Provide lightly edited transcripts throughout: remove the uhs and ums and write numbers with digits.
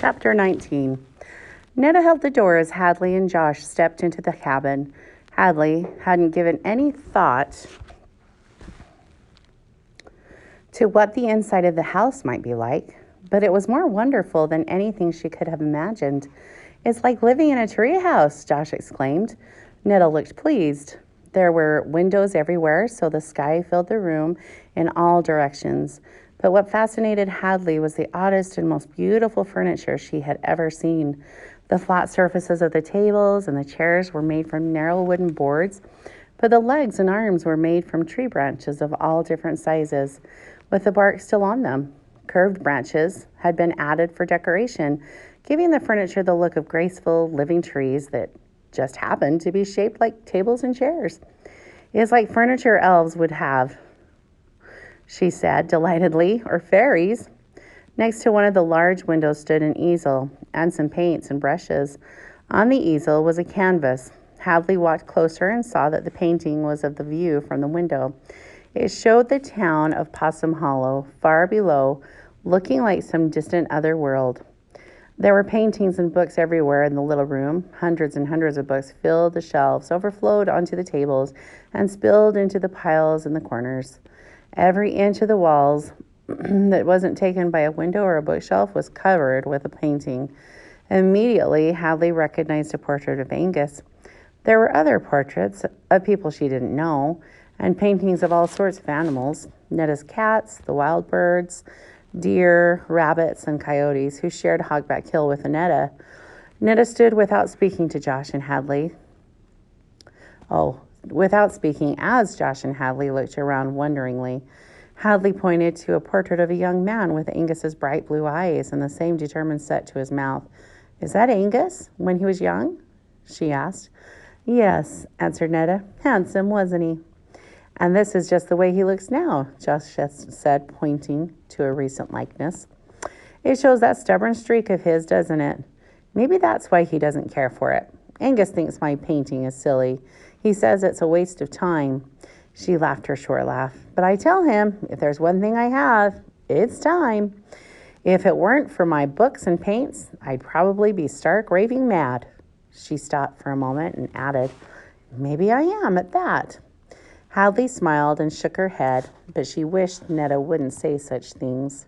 Chapter 19. Netta held the door as Hadley and Josh stepped into the cabin. Hadley hadn't given any thought to what the inside of the house might be like, but it was more wonderful than anything she could have imagined. "It's like living in a treehouse," Josh exclaimed. Netta looked pleased. There were windows everywhere, so the sky filled the room in all directions. But what fascinated Hadley was the oddest and most beautiful furniture she had ever seen. The flat surfaces of the tables and the chairs were made from narrow wooden boards, but the legs and arms were made from tree branches of all different sizes, with the bark still on them. Curved branches had been added for decoration, giving the furniture the look of graceful, living trees that just happened to be shaped like tables and chairs. "It's like furniture elves would have," she said delightedly, "or fairies." Next to one of the large windows stood an easel and some paints and brushes. On the easel was a canvas. Hadley walked closer and saw that the painting was of the view from the window. It showed the town of Possum Hollow, far below, looking like some distant other world. There were paintings and books everywhere in the little room. Hundreds and hundreds of books filled the shelves, overflowed onto the tables, and spilled into the piles in the corners. Every inch of the walls that wasn't taken by a window or a bookshelf was covered with a painting. Immediately, Hadley recognized a portrait of Angus. There were other portraits of people she didn't know, and paintings of all sorts of animals: Netta's cats, the wild birds, deer, rabbits, and coyotes who shared Hogback Hill with Netta. Netta stood without speaking to Josh and Hadley. Without speaking as Josh and Hadley looked around wonderingly. Hadley pointed to a portrait of a young man with Angus's bright blue eyes and the same determined set to his mouth. "Is that Angus, when he was young?" she asked. "Yes," answered Netta. "Handsome, wasn't he?" "And this is just the way he looks now," Josh said, pointing to a recent likeness. "It shows that stubborn streak of his, doesn't it? Maybe that's why he doesn't care for it. Angus thinks my painting is silly. He says it's a waste of time." She laughed her short laugh. "But I tell him, if there's one thing I have, it's time. If it weren't for my books and paints, I'd probably be stark raving mad." She stopped for a moment and added, "Maybe I am at that." Hadley smiled and shook her head, but she wished Netta wouldn't say such things.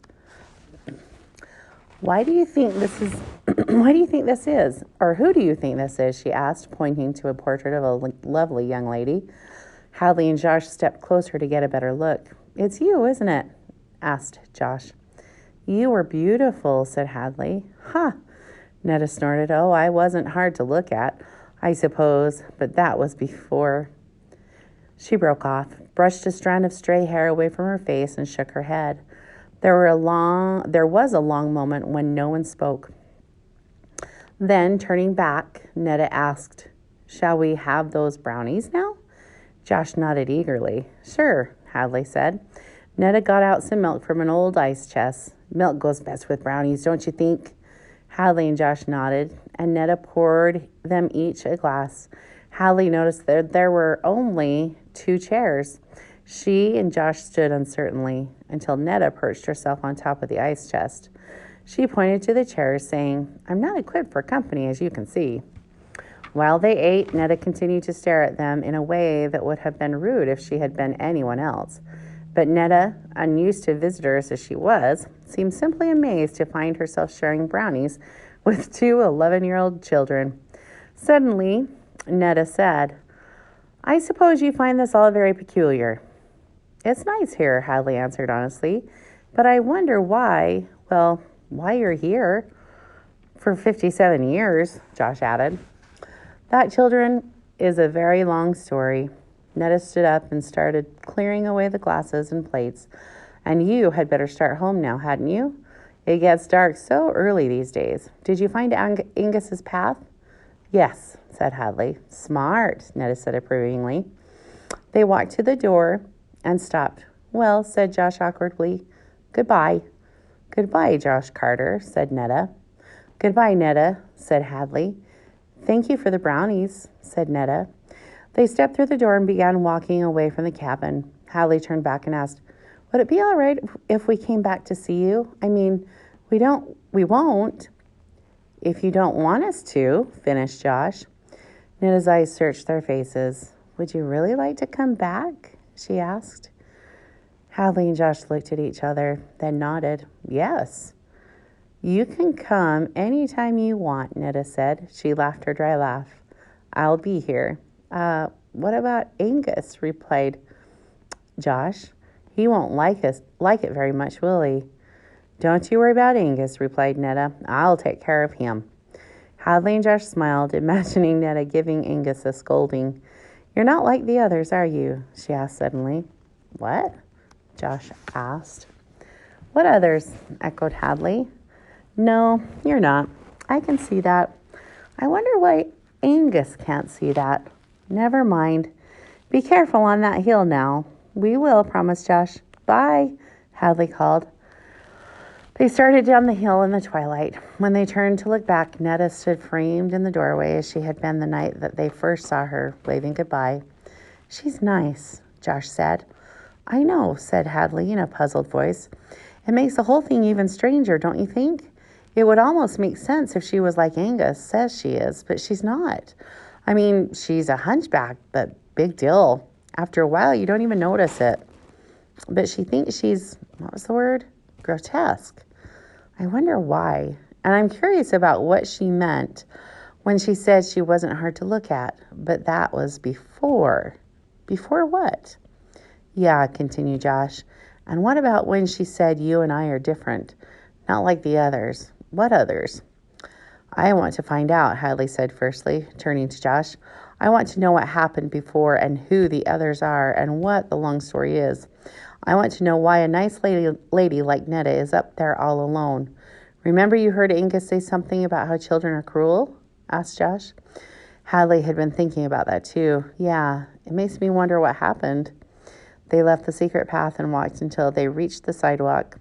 "Why do you think this is? Why do you think this is? Or who do you think this is?" she asked, pointing to a portrait of a lovely young lady. Hadley and Josh stepped closer to get a better look. "It's you, isn't it?" asked Josh. "You were beautiful," said Hadley. "Ha!" Netta snorted. "Oh, I wasn't hard to look at, I suppose, but that was before." She broke off, brushed a strand of stray hair away from her face, and shook her head. There was a long moment when no one spoke. Then, turning back, Netta asked, "Shall we have those brownies now?" Josh nodded eagerly. "Sure," Hadley said. Netta got out some milk from an old ice chest. "Milk goes best with brownies, don't you think?" Hadley and Josh nodded, and Netta poured them each a glass. Hadley noticed that there were only 2 chairs. She and Josh stood uncertainly until Netta perched herself on top of the ice chest. She pointed to the chairs, saying, "I'm not equipped for company, as you can see." While they ate, Netta continued to stare at them in a way that would have been rude if she had been anyone else. But Netta, unused to visitors as she was, seemed simply amazed to find herself sharing brownies with 2 11-year-old children. Suddenly, Netta said, "I suppose you find this all very peculiar." "It's nice here," Hadley answered honestly, "but I wonder why you're here." "For 57 years, Josh added. "That, children, is a very long story." Netta stood up and started clearing away the glasses and plates. "And you had better start home now, hadn't you? It gets dark so early these days. Did you find Angus's path?" "Yes," said Hadley. "Smart," Netta said approvingly. They walked to the door and stopped. "Well," said Josh awkwardly, "goodbye." "Goodbye, Josh Carter," said Netta. "Goodbye, Netta," said Hadley. "Thank you for the brownies," said Netta. They stepped through the door and began walking away from the cabin. Hadley turned back and asked, "Would it be all right if we came back to see you? I mean, we won't." If you don't want us to, finished Josh. Netta's eyes searched their faces. Would you really like to come back? She asked. Hadley and Josh looked at each other, then nodded. Yes. You can come anytime you want, Netta said. She laughed her dry laugh. I'll be here. What about Angus? Replied Josh. He won't like it very much, will he? Don't you worry about Angus, replied Netta. I'll take care of him. Hadley and Josh smiled, imagining Netta giving Angus a scolding. You're not like the others, are you? She asked suddenly. What? Josh asked. What others? Echoed Hadley. No, you're not. I can see that. I wonder why Angus can't see that. Never mind. Be careful on that hill now. We will, promised Josh. Bye, Hadley called. They started down the hill in the twilight. When they turned to look back, Netta stood framed in the doorway as she had been the night that they first saw her, waving goodbye. She's nice, Josh said. I know, said Hadley in a puzzled voice. It makes the whole thing even stranger, don't you think? It would almost make sense if she was like Angus says she is, but she's not. I mean, she's a hunchback, but big deal. After a while, you don't even notice it. But she thinks she's, what was the word? Grotesque. I wonder why. And I'm curious about what she meant when she said she wasn't hard to look at. But that was before. Before what? Yeah, continued Josh. And what about when she said you and I are different? Not like the others. What others? I want to find out, Hadley said firstly, turning to Josh. I want to know what happened before and who the others are and what the long story is. I want to know why a nice lady like Netta is up there all alone. Remember you heard Angus say something about how children are cruel? Asked Josh. Hadley had been thinking about that too. Yeah, it makes me wonder what happened. They left the secret path and walked until they reached the sidewalk.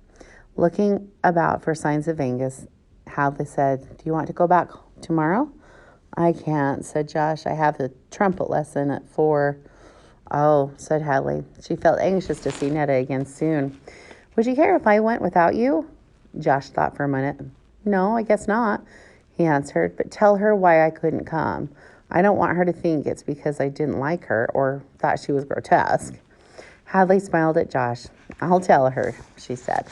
Looking about for signs of Angus, Hadley said, Do you want to go back tomorrow? I can't, said Josh. I have a trumpet lesson at 4. Oh, said Hadley. She felt anxious to see Netta again soon. Would you care if I went without you? Josh thought for a minute. No, I guess not, he answered, but tell her why I couldn't come. I don't want her to think it's because I didn't like her or thought she was grotesque. Hadley smiled at Josh. I'll tell her, she said.